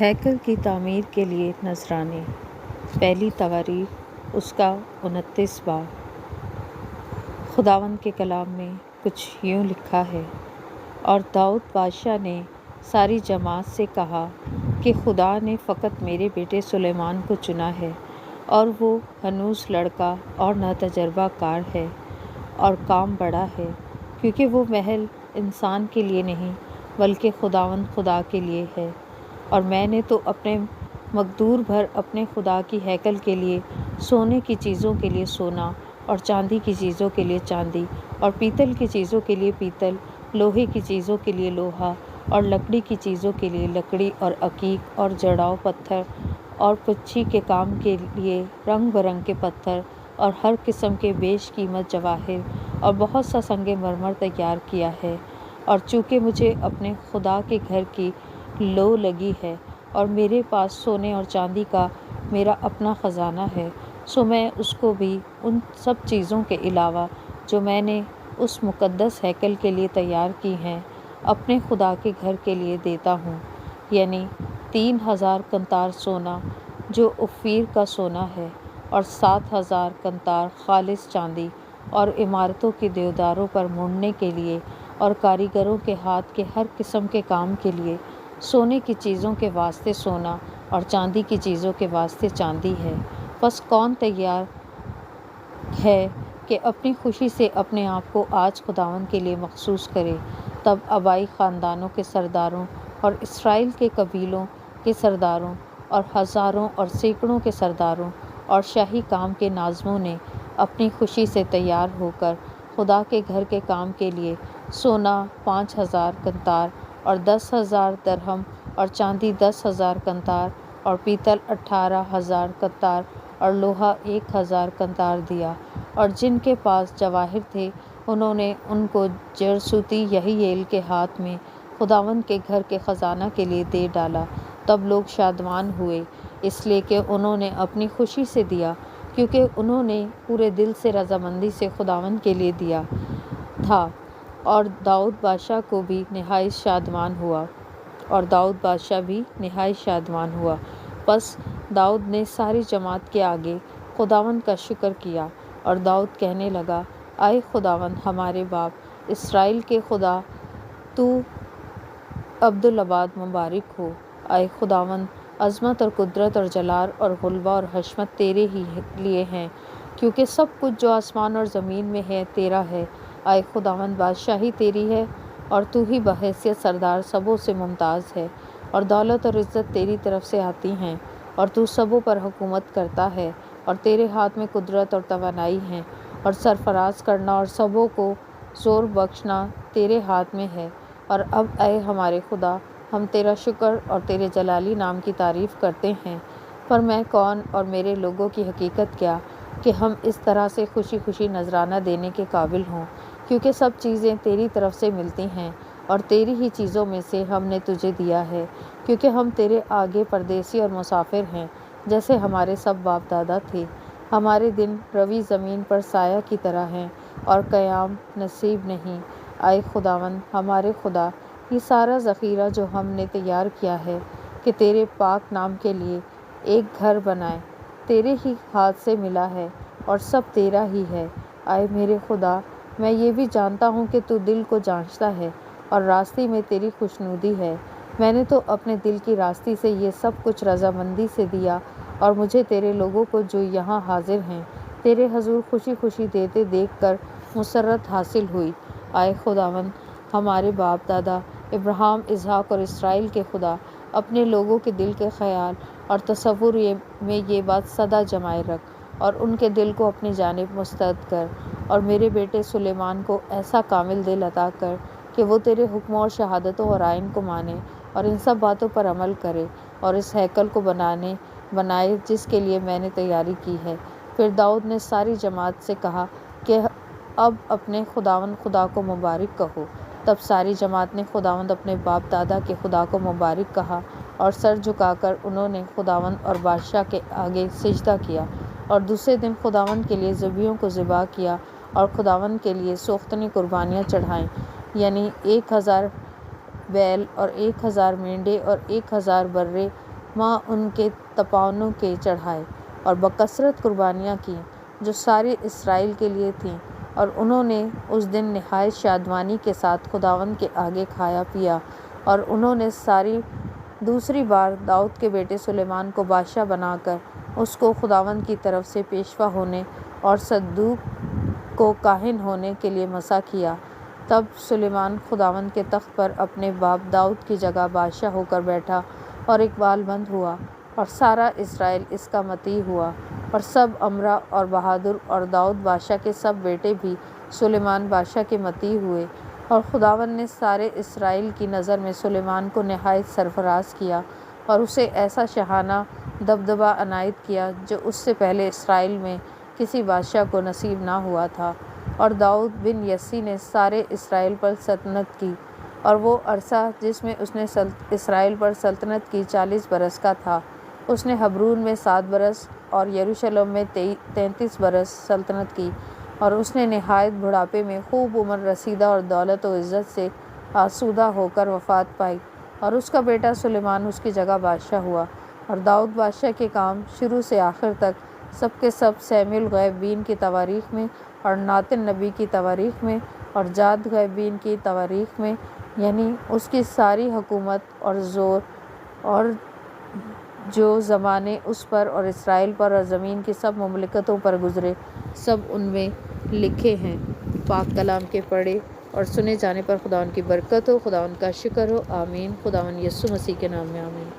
ہیکل کی تعمیر کے لیے نذرانے۔ پہلی تواریخ اس کا 29 باب۔ خداوند کے کلام میں کچھ یوں لکھا ہے: اور داؤد بادشاہ نے ساری جماعت سے کہا کہ خدا نے فقط میرے بیٹے سلیمان کو چنا ہے، اور وہ ہنوز لڑکا اور ناتجربہ کار ہے، اور کام بڑا ہے، کیونکہ وہ محل انسان کے لیے نہیں بلکہ خداوند خدا کے لیے ہے۔ اور میں نے تو اپنے مقدور بھر اپنے خدا کی ہیکل کے لیے سونے کی چیزوں کے لیے سونا، اور چاندی کی چیزوں کے لیے چاندی، اور پیتل کی چیزوں کے لیے پیتل، لوہے کی چیزوں کے لیے لوہا، اور لکڑی کی چیزوں کے لیے لکڑی، اور عقیق اور جڑاؤ پتھر، اور پچھی کے کام کے لیے رنگ برنگ کے پتھر، اور ہر قسم کے بیش قیمت جواہر، اور بہت سا سنگ مرمر تیار کیا ہے۔ اور چونکہ مجھے اپنے خدا کے گھر کی لو لگی ہے، اور میرے پاس سونے اور چاندی کا میرا اپنا خزانہ ہے، سو میں اس کو بھی ان سب چیزوں کے علاوہ جو میں نے اس مقدس ہیکل کے لیے تیار کی ہیں، اپنے خدا کے گھر کے لیے دیتا ہوں، یعنی 3000 قنطار سونا جو اوفیر کا سونا ہے، اور 7000 قنطار خالص چاندی، اور عمارتوں کے دیوداروں پر مڑنے کے لیے اور کاریگروں کے ہاتھ کے ہر قسم کے کام کے لیے سونے کی چیزوں کے واسطے سونا، اور چاندی کی چیزوں کے واسطے چاندی ہے۔ پس کون تیار ہے کہ اپنی خوشی سے اپنے آپ کو آج خداوند کے لیے مخصوص کرے؟ تب آبائی خاندانوں کے سرداروں اور اسرائیل کے قبیلوں کے سرداروں اور ہزاروں اور سینکڑوں کے سرداروں اور شاہی کام کے ناظموں نے اپنی خوشی سے تیار ہو کر خدا کے گھر کے کام کے لیے سونا 5000 قنطار اور 10,000 درہم، اور چاندی 10,000 قنطار، اور پیتل 18,000 قنطار، اور لوہا 1,000 قنطار دیا۔ اور جن کے پاس جواہر تھے انہوں نے ان کو جرسوتی یحییل کے ہاتھ میں خداوند کے گھر کے خزانہ کے لیے دے ڈالا۔ تب لوگ شادمان ہوئے، اس لیے کہ انہوں نے اپنی خوشی سے دیا، کیونکہ انہوں نے پورے دل سے رضامندی سے خداوند کے لیے دیا تھا۔ اور داؤد بادشاہ بھی نہایت شادمان ہوا۔ پس داؤد نے ساری جماعت کے آگے خداوند کا شکر کیا، اور داؤد کہنے لگا: اے خداوند ہمارے باپ اسرائیل کے خدا، تو ابدالآباد مبارک ہو۔ اے خداوند، عظمت اور قدرت اور جلال اور غلبہ اور حشمت تیرے ہی لیے ہیں، کیونکہ سب کچھ جو آسمان اور زمین میں ہے تیرا ہے۔ اے خداوند، بادشاہی تیری ہے، اور تو ہی بحیثیت سردار سبوں سے ممتاز ہے، اور دولت اور عزت تیری طرف سے آتی ہیں، اور تو سبوں پر حکومت کرتا ہے، اور تیرے ہاتھ میں قدرت اور توانائی ہے، اور سرفراز کرنا اور سبوں کو زور بخشنا تیرے ہاتھ میں ہے۔ اور اب اے ہمارے خدا، ہم تیرا شکر اور تیرے جلالی نام کی تعریف کرتے ہیں۔ پر میں کون اور میرے لوگوں کی حقیقت کیا کہ ہم اس طرح سے خوشی خوشی نذرانہ دینے کے قابل ہوں، کیونکہ سب چیزیں تیری طرف سے ملتی ہیں، اور تیری ہی چیزوں میں سے ہم نے تجھے دیا ہے، کیونکہ ہم تیرے آگے پردیسی اور مسافر ہیں، جیسے ہمارے سب باپ دادا تھے۔ ہمارے دن روی زمین پر سایہ کی طرح ہیں، اور قیام نصیب نہیں۔ اے خداوند ہمارے خدا، یہ سارا ذخیرہ جو ہم نے تیار کیا ہے کہ تیرے پاک نام کے لیے ایک گھر بنائیں، تیرے ہی ہاتھ سے ملا ہے، اور سب تیرا ہی ہے۔ اے میرے خدا، میں یہ بھی جانتا ہوں کہ تو دل کو جانچتا ہے، اور راستی میں تیری خوشنودی ہے۔ میں نے تو اپنے دل کی راستی سے یہ سب کچھ رضامندی سے دیا، اور مجھے تیرے لوگوں کو جو یہاں حاضر ہیں تیرے حضور خوشی خوشی دیتے دیکھ کر مسرت حاصل ہوئی۔ اے خداوند ہمارے باپ دادا ابراہیم، اسحاق اور اسرائیل کے خدا، اپنے لوگوں کے دل کے خیال اور تصور میں یہ بات سدا جمائے رکھ، اور ان کے دل کو اپنی جانب مسترد کر، اور میرے بیٹے سلیمان کو ایسا کامل دل عطا کر کہ وہ تیرے حکموں اور شہادتوں اور آئین کو مانے، اور ان سب باتوں پر عمل کرے، اور اس ہیکل کو بنائے جس کے لیے میں نے تیاری کی ہے۔ پھر داؤد نے ساری جماعت سے کہا کہ اب اپنے خداوند خدا کو مبارک کہو۔ تب ساری جماعت نے خداوند اپنے باپ دادا کے خدا کو مبارک کہا، اور سر جھکا کر انہوں نے خداوند اور بادشاہ کے آگے سجدہ کیا، اور دوسرے دن خداوند کے لیے ذبیحوں کو ذبح کیا، اور خداوند کے لیے سوختنی قربانیاں چڑھائیں، یعنی 1000 بیل اور 1000 مینڈے اور 1000 برے وہاں ان کے تپانوں کے چڑھائے اور بکثرت قربانیاں کی جو سارے اسرائیل کے لیے تھیں، اور انہوں نے اس دن نہایت شادمانی کے ساتھ خداوند کے آگے کھایا پیا۔ اور انہوں نے دوسری بار داؤد کے بیٹے سلیمان کو بادشاہ بنا کر اس کو خداوند کی طرف سے پیشوا ہونے اور صدوق کو کاہن ہونے کے لیے مسا کیا۔ تب سلیمان خداوند کے تخت پر اپنے باپ داؤد کی جگہ بادشاہ ہو کر بیٹھا اور اقبال مند ہوا، اور سارا اسرائیل اس کا مطیع ہوا، اور سب امرا اور بہادر اور داؤد بادشاہ کے سب بیٹے بھی سلیمان بادشاہ کے مطیع ہوئے۔ اور خداوند نے سارے اسرائیل کی نظر میں سلیمان کو نہایت سرفراز کیا اور اسے ایسا شاہانہ دبدبہ عنایت کیا جو اس سے پہلے اسرائیل میں کسی بادشاہ کو نصیب نہ ہوا تھا۔ اور داؤد بن یسی نے سارے اسرائیل پر سلطنت کی، اور وہ عرصہ جس میں اس نے اسرائیل پر سلطنت کی 40 برس کا تھا۔ اس نے حبرون میں 7 برس اور یروشلم میں 33 برس سلطنت کی، اور اس نے نہایت بڑھاپے میں خوب عمر رسیدہ اور دولت و عزت سے آسودہ ہو کر وفات پائی، اور اس کا بیٹا سلیمان اس کی جگہ بادشاہ ہوا۔ اور داؤد بادشاہ کے کام شروع سے آخر تک سب کے سب سیموئیل غیبین کی تواریخ میں اور ناتن نبی کی تواریخ میں اور جاد غیبین کی تواریخ میں، یعنی اس کی ساری حکومت اور زور اور جو زمانے اس پر اور اسرائیل پر اور زمین کی سب مملکتوں پر گزرے، سب ان میں لکھے ہیں۔ پاک کلام کے پڑھے اور سنے جانے پر خداوند کی برکت ہو، خداوند کا شکر ہو، آمین۔ خداوند یسوع مسیح کے نام میں آمین۔